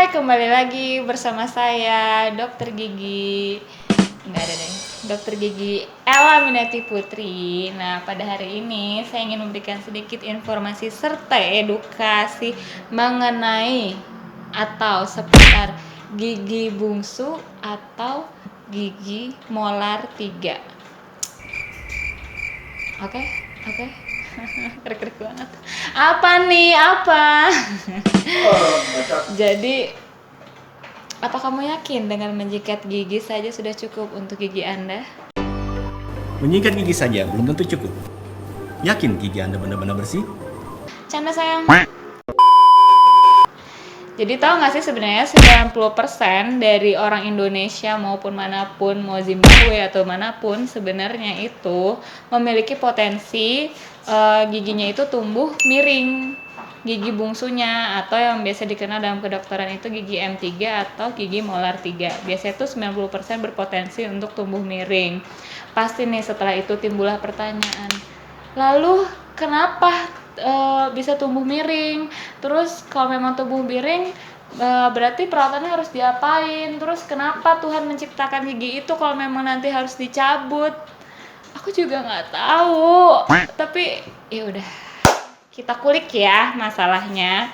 kembali lagi bersama saya Dokter Gigi. Enggak ada deh. Dokter Gigi Ella Minati Putri. Nah, pada hari ini saya ingin memberikan sedikit informasi serta edukasi mengenai atau seputar gigi bungsu atau gigi molar 3. Oke. Keren banget. Apa nih? Jadi, apa kamu yakin dengan menjikat gigi saja sudah cukup untuk gigi Anda? Menyikat gigi saja belum tentu cukup. Yakin gigi Anda benar-benar bersih? Canda sayang. Jadi tahu nggak sih sebenarnya 90% dari orang Indonesia maupun manapun, mau Zimbabwe atau manapun, sebenarnya itu memiliki potensi giginya itu tumbuh miring. Gigi bungsunya atau yang biasa dikenal dalam kedokteran itu gigi M3 atau gigi molar 3. Biasanya itu 90% berpotensi untuk tumbuh miring. Pasti nih setelah itu timbullah pertanyaan. Lalu kenapa bisa tumbuh miring? Terus kalau memang tumbuh miring berarti perawatannya harus diapain? Terus kenapa Tuhan menciptakan gigi itu kalau memang nanti harus dicabut? Aku juga nggak tahu. Tapi ya udah, kita kulik ya masalahnya.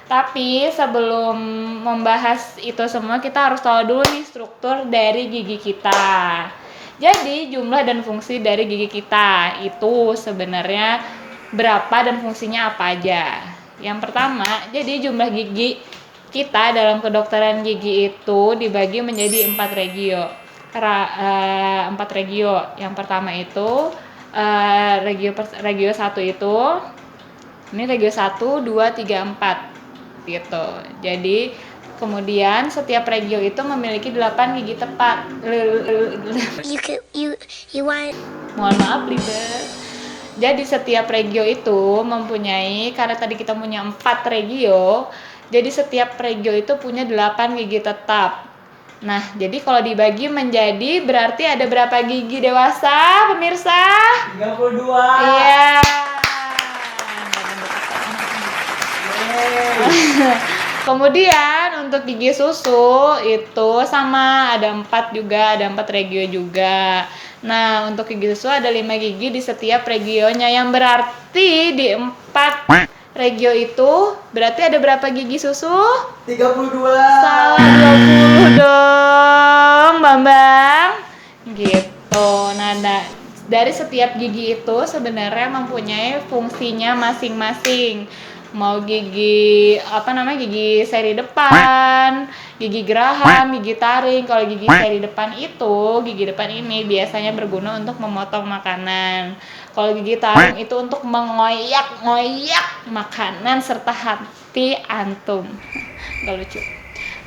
Tapi sebelum membahas itu semua, kita harus tahu dulu nih struktur dari gigi kita. Jadi jumlah dan fungsi dari gigi kita itu sebenarnya berapa dan fungsinya apa aja. Yang pertama, jadi jumlah gigi kita dalam kedokteran gigi itu dibagi menjadi 4 regio. 4 regio. Yang pertama itu regio 1 itu ini regio 1, 2, 3, 4 gitu. Jadi kemudian setiap regio itu memiliki 8 gigi tepat. Mohon maaf liber. Jadi setiap regio itu mempunyai, karena tadi kita punya 4 regio, jadi setiap regio itu punya 8 gigi tetap. Nah, jadi kalau dibagi menjadi berarti ada berapa gigi dewasa, pemirsa? 32. Iya. Kemudian untuk gigi susu itu sama, ada 4 juga, ada 4 regio juga. Nah, untuk gigi susu ada 5 gigi di setiap regionya, yang berarti di 4 regio itu berarti ada berapa gigi susu? 32. Salah 20 dong, Bambang. Gitu. Nah, dari setiap gigi itu sebenarnya mempunyai fungsinya masing-masing. Mau gigi gigi seri depan, gigi geraham, gigi taring. Kalau gigi seri depan itu, gigi depan ini biasanya berguna untuk memotong makanan. Kalau gigi taring itu untuk mengoyak-ngoyak makanan serta hati antum. Gak lucu.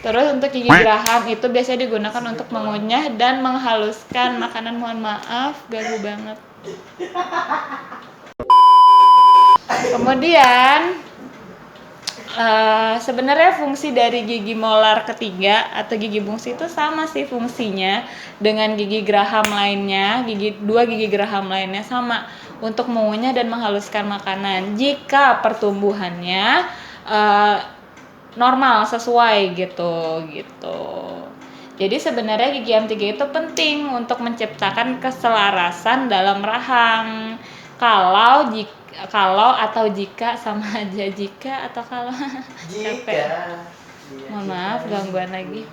Terus untuk gigi geraham itu biasanya digunakan untuk mengunyah dan menghaluskan makanan. Mohon maaf, gagu banget. Kemudian sebenarnya fungsi dari gigi molar ketiga atau gigi bungsu itu sama sih fungsinya dengan gigi geraham lainnya. Dua gigi geraham lainnya sama untuk mengunyah dan menghaluskan makanan jika pertumbuhannya normal sesuai gitu. Jadi sebenarnya gigi M3 itu penting untuk menciptakan keselarasan dalam rahang. Kalau atau jika sama aja, jika atau kalau. Jika. Mohon maaf gangguan lagi.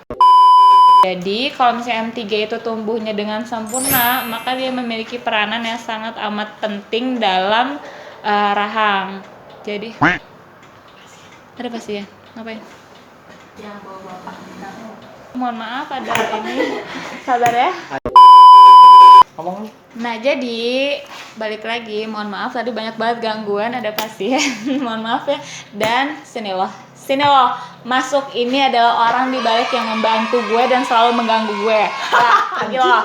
Jadi kalau misalnya M3 itu tumbuhnya dengan sempurna, maka dia memiliki peranan yang sangat amat penting dalam rahang. Jadi ada pasti ya? Ngapain? Yang bawa bapak. Mohon maaf ada ini. Sabar ya. Nah, jadi balik lagi, mohon maaf tadi banyak banget gangguan, ada pasien. Mohon maaf ya. Dan sini loh, masuk. Ini adalah orang di balik yang membantu gue dan selalu mengganggu gue. Lagi loh.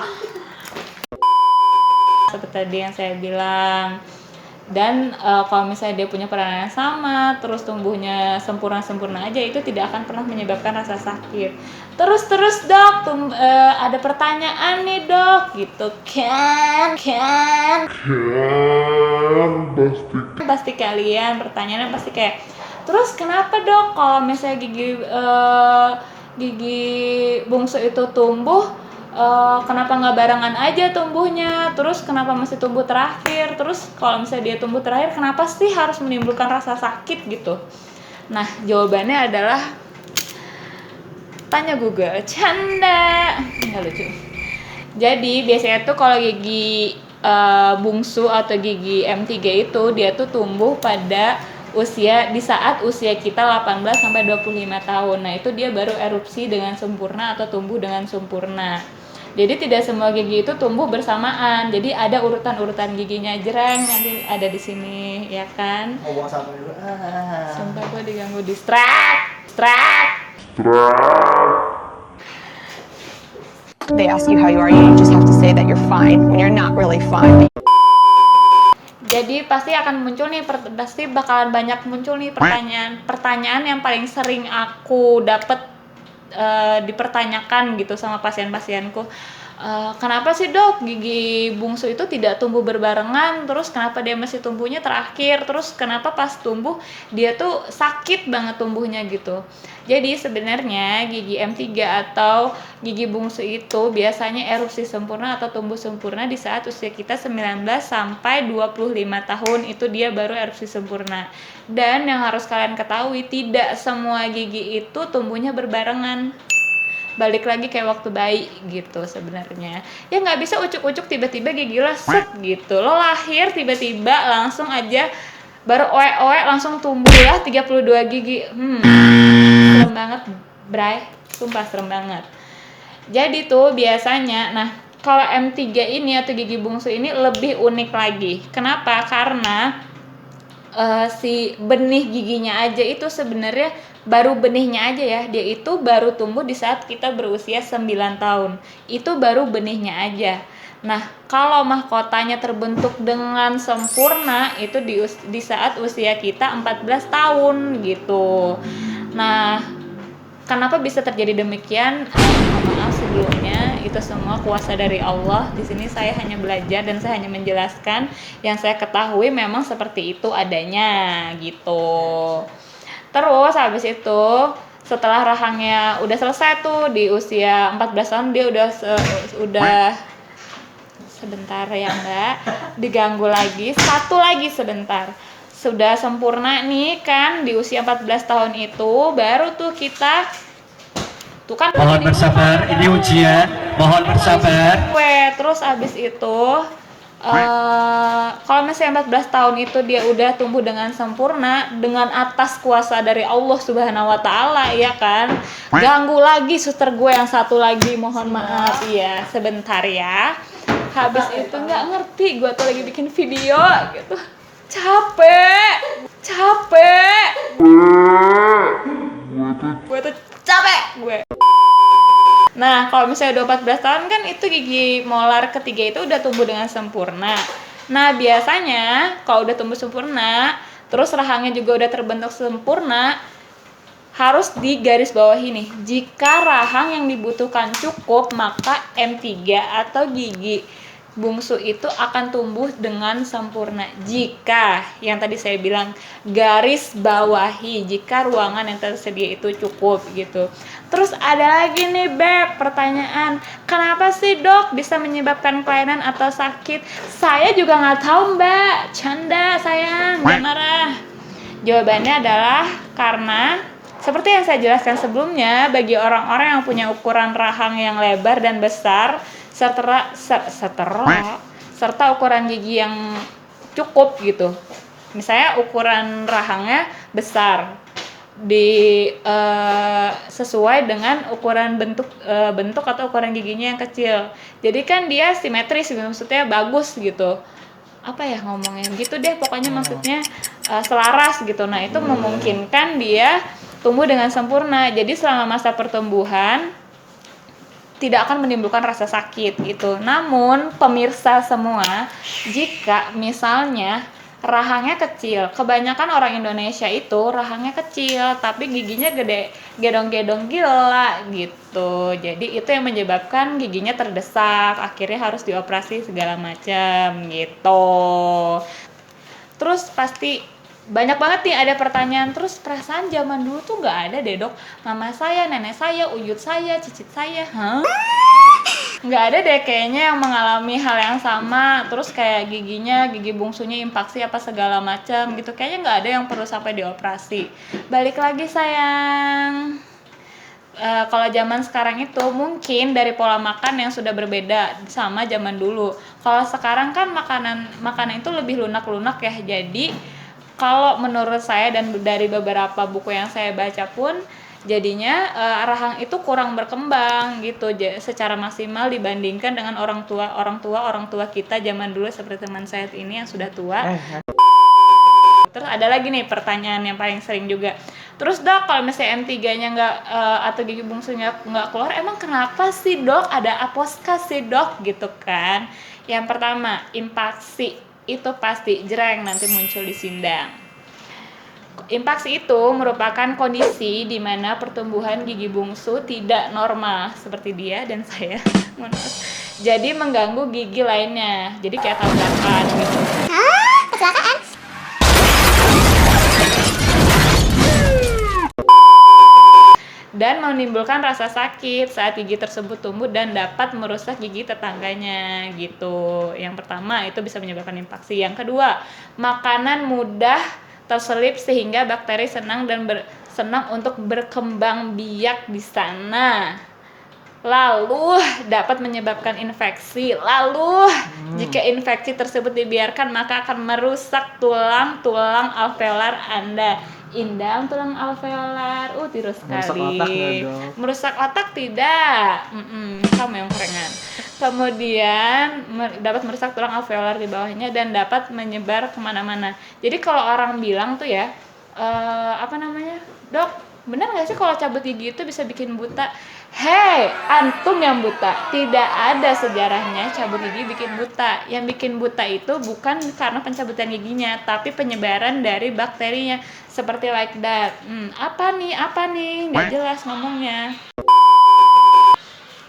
Seperti tadi yang saya bilang. Dan kalau misalnya dia punya peranan yang sama, terus tumbuhnya sempurna aja, itu tidak akan pernah menyebabkan rasa sakit. Terus dok, ada pertanyaan nih dok, gitu kan pasti kalian pertanyaannya pasti kayak, Terus kenapa dok kalau misalnya gigi bungsu itu tumbuh, kenapa nggak barengan aja tumbuhnya? Terus kenapa masih tumbuh terakhir? Terus kalau misalnya dia tumbuh terakhir, kenapa sih harus menimbulkan rasa sakit gitu? Nah, jawabannya adalah tanya Google. Canda, nggak lucu. Jadi biasanya tuh kalau gigi bungsu atau gigi M3 itu dia tuh tumbuh pada di saat usia kita 18 sampai 25 tahun. Nah, itu dia baru erupsi dengan sempurna atau tumbuh dengan sempurna. Jadi tidak semua gigi itu tumbuh bersamaan. Jadi ada urutan-urutan giginya. Jreng, nanti ada di sini, ya kan? Mau buang sampah dulu. Sumpah gue diganggu distract. They ask you how you are, you just have to say that you're fine when you're not really fine. Jadi pasti akan muncul nih, pasti bakalan banyak muncul nih pertanyaan yang paling sering aku dapet dipertanyakan gitu sama pasien-pasienku. Kenapa sih dok gigi bungsu itu tidak tumbuh berbarengan, terus kenapa dia masih tumbuhnya terakhir, terus kenapa pas tumbuh dia tuh sakit banget tumbuhnya gitu. Jadi sebenarnya gigi M3 atau gigi bungsu itu biasanya erupsi sempurna atau tumbuh sempurna di saat usia kita 19 sampai 25 tahun, itu dia baru erupsi sempurna. Dan yang harus kalian ketahui, tidak semua gigi itu tumbuhnya berbarengan. Balik lagi kayak waktu bayi gitu sebenarnya. Ya nggak bisa ucuk-ucuk tiba-tiba gigi lo set gitu. Lo lahir tiba-tiba langsung aja baru oek-oek langsung tumbuhlah 32 gigi. Serem banget, Bray. Sumpah serem banget. Jadi tuh biasanya, nah kalau M3 ini atau gigi bungsu ini lebih unik lagi. Kenapa? Karena si benih giginya aja itu sebenarnya baru benihnya aja ya, dia itu baru tumbuh di saat kita berusia 9 tahun. Itu baru benihnya aja. Nah, kalau mahkotanya terbentuk dengan sempurna itu di saat usia kita 14 tahun gitu. Nah, kenapa bisa terjadi demikian? Maaf sebelumnya, itu semua kuasa dari Allah. Di sini saya hanya belajar dan saya hanya menjelaskan yang saya ketahui, memang seperti itu adanya gitu. Terus habis itu setelah rahangnya udah selesai tuh di usia 14 tahun, dia udah sebentar ya Mbak, diganggu lagi, satu lagi sebentar. Sudah sempurna nih kan di usia 14 tahun itu, baru tuh kita tuh kan mohon bersabar, ini ujian, mohon bersabar. Terus abis itu kalau misalnya 14 tahun itu dia udah tumbuh dengan sempurna dengan atas kuasa dari Allah Subhanahu wa taala, ya kan? Ganggu lagi suster gue yang satu lagi, mohon maaf ya, sebentar ya. Habis itu nggak ngerti, gue tuh lagi bikin video gitu. Capek. Gue tuh capek gue. Nah, kalau misalnya udah 14 tahun kan itu gigi molar ketiga itu udah tumbuh dengan sempurna. Nah, biasanya kalau udah tumbuh sempurna, terus rahangnya juga udah terbentuk sempurna, harus digarisbawahi nih. Jika rahang yang dibutuhkan cukup, maka M3 atau gigi bungsu itu akan tumbuh dengan sempurna. Jika, yang tadi saya bilang, garis bawahi, jika ruangan yang tersedia itu cukup gitu. Terus ada lagi nih Beb, pertanyaan, kenapa sih dok bisa menyebabkan kelainan atau sakit? Saya juga nggak tahu Mbak, canda sayang, jangan marah. Jawabannya adalah karena seperti yang saya jelaskan sebelumnya, bagi orang-orang yang punya ukuran rahang yang lebar dan besar, serta ukuran gigi yang cukup gitu. Misalnya ukuran rahangnya besar, sesuai dengan ukuran bentuk atau ukuran giginya yang kecil. Jadi kan dia simetris, maksudnya bagus gitu. Apa ya ngomongnya gitu deh, pokoknya maksudnya selaras gitu. Nah, itu memungkinkan dia tumbuh dengan sempurna. Jadi selama masa pertumbuhan tidak akan menimbulkan rasa sakit gitu. Namun pemirsa semua, jika misalnya rahangnya kecil, kebanyakan orang Indonesia itu rahangnya kecil tapi giginya gede, gedong-gedong gila gitu. Jadi itu yang menyebabkan giginya terdesak, akhirnya harus dioperasi segala macam gitu. Terus pasti banyak banget nih ada pertanyaan, terus perasaan zaman dulu tuh nggak ada deh dok, mama saya, nenek saya, uyut saya, cicit saya, nggak ada deh kayaknya yang mengalami hal yang sama, terus kayak gigi bungsunya impaksi apa segala macam gitu, kayaknya nggak ada yang perlu sampai dioperasi. Balik lagi sayang, kalau zaman sekarang itu mungkin dari pola makan yang sudah berbeda sama zaman dulu. Kalau sekarang kan makanan itu lebih lunak-lunak ya, jadi kalau menurut saya dan dari beberapa buku yang saya baca pun jadinya rahang itu kurang berkembang gitu secara maksimal dibandingkan dengan orang tua kita zaman dulu seperti teman saya ini yang sudah tua. Terus ada lagi nih pertanyaan yang paling sering juga. Terus dok, kalau misalnya M3-nya nggak atau gigi bungsunya nggak keluar, emang kenapa sih dok? Ada aposka sih dok gitu kan? Yang pertama, impaksi. Itu pasti jreng nanti muncul di sindang. Impaksi itu merupakan kondisi di mana pertumbuhan gigi bungsu tidak normal seperti dia dan saya. Jadi mengganggu gigi lainnya. Jadi kayak tabrakan gitu. Kecelakaan. Dan menimbulkan rasa sakit saat gigi tersebut tumbuh dan dapat merusak gigi tetangganya gitu. Yang pertama itu bisa menyebabkan impaksi. Yang kedua, makanan mudah terselip sehingga bakteri senang untuk berkembang biak di sana. Lalu dapat menyebabkan infeksi. Lalu jika infeksi tersebut dibiarkan maka akan merusak tulang alveolar Anda. Indang tulang alveolar, tiru sekali. Merusak otak tidak, kamu yang kerengan. Kemudian dapat merusak tulang alveolar di bawahnya dan dapat menyebar kemana-mana. Jadi kalau orang bilang tuh ya, dok, benar nggak sih kalau cabut gigi itu bisa bikin buta? Hei, antum yang buta. Tidak ada sejarahnya cabut gigi bikin buta. Yang bikin buta itu bukan karena pencabutan giginya, tapi penyebaran dari bakterinya. Seperti like that. Apa nih? Nggak jelas ngomongnya.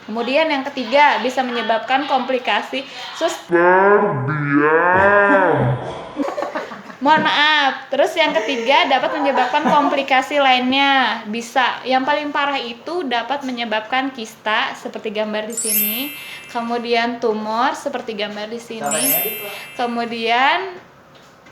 Kemudian yang ketiga, bisa menyebabkan komplikasi Mohon maaf. Terus yang ketiga dapat menyebabkan komplikasi lainnya. Bisa. Yang paling parah itu dapat menyebabkan kista seperti gambar di sini. Kemudian tumor seperti gambar di sini. Kemudian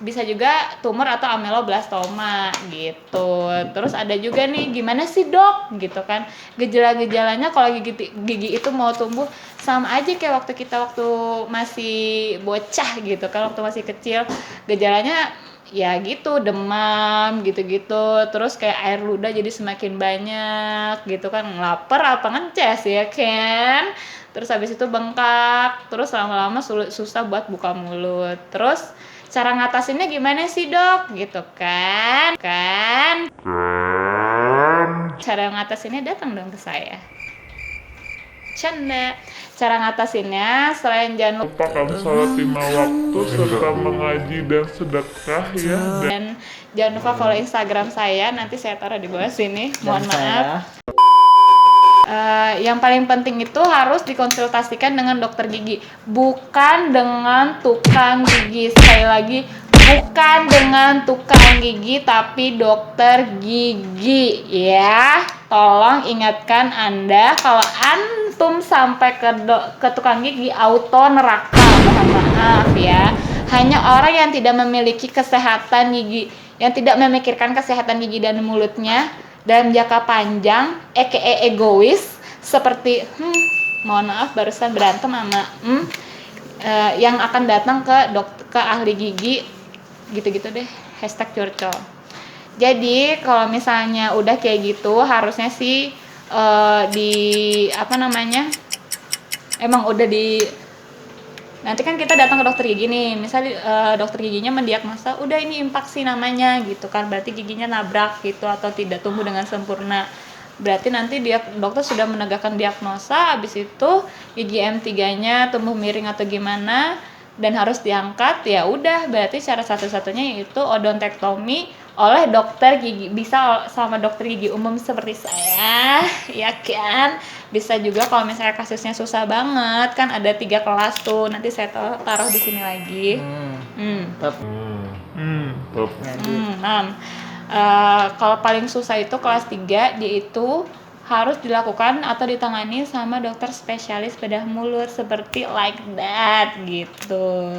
bisa juga tumor atau ameloblastoma gitu. Terus ada juga nih, gimana sih dok gitu kan, gejala-gejalanya kalau gigi itu mau tumbuh sama aja kayak waktu masih bocah gitu kan, waktu masih kecil. Gejalanya ya gitu, demam gitu-gitu, terus kayak air ludah jadi semakin banyak gitu kan, lapar apa ngeces ya kan. Terus habis itu bengkak, terus lama-lama susah buat buka mulut. Terus cara ngatasinnya gimana sih dok? Gitu kan? Cara ngatasinnya datang dong ke saya. Canda. Cara ngatasinnya selain jangan lupa sholat 5 waktu serta mengaji dan sedekah ya. Dan jangan lupa follow Instagram saya, nanti saya taruh di bawah sini. Mohon maaf. Yang paling penting itu harus dikonsultasikan dengan dokter gigi, bukan dengan tukang gigi. Sekali lagi, bukan dengan tukang gigi, tapi dokter gigi ya. Tolong ingatkan Anda, kalau antum sampai ke tukang gigi auto neraka. Mohon maaf ya. Hanya orang yang tidak memiliki kesehatan gigi, yang tidak memikirkan kesehatan gigi dan mulutnya dalam jangka panjang, egois, seperti mohon maaf barusan berantem sama yang akan datang ke ahli gigi gitu-gitu deh, #curcol. Jadi kalau misalnya udah kayak gitu, harusnya sih nanti kan kita datang ke dokter gigi nih, misalnya dokter giginya mendiagnosa udah ini impaksi namanya gitu kan, berarti giginya nabrak gitu atau tidak tumbuh dengan sempurna. Berarti nanti dokter sudah menegakkan diagnosa, habis itu gigi M3-nya tumbuh miring atau gimana dan harus diangkat, ya udah berarti cara satu-satunya yaitu odontektomi oleh dokter gigi. Bisa sama dokter gigi umum seperti saya, ya kan? Bisa juga kalau misalnya kasusnya susah banget, kan ada 3 kelas tuh, nanti saya taruh di sini lagi. mantap. Kalau paling susah itu kelas 3, dia itu harus dilakukan atau ditangani sama dokter spesialis bedah mulut seperti like that gitu.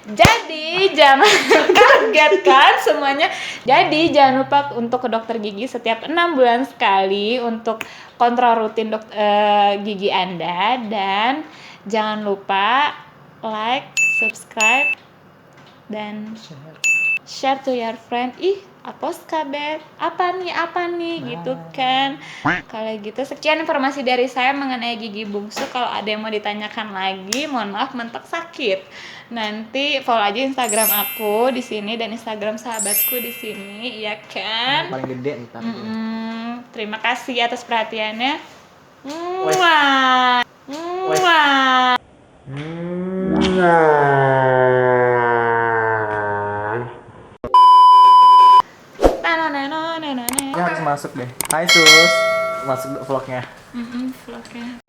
Jadi jangan kaget kan semuanya. Jadi jangan lupa untuk ke dokter gigi setiap 6 bulan sekali untuk kontrol rutin gigi Anda, dan jangan lupa like, subscribe, dan share to your friend. Ih, apos kabeh, apa nih gitu kan. Kalau gitu sekian informasi dari saya mengenai gigi bungsu. Kalau ada yang mau ditanyakan lagi, mohon maaf mentok sakit. Nanti follow aja Instagram aku di sini dan Instagram sahabatku di sini, ya kan? Paling gede ntar. Terima kasih atas perhatiannya. Mwah. Mwah. Ya harus masuk deh. Hai Sus, masuk vlognya. Vlognya.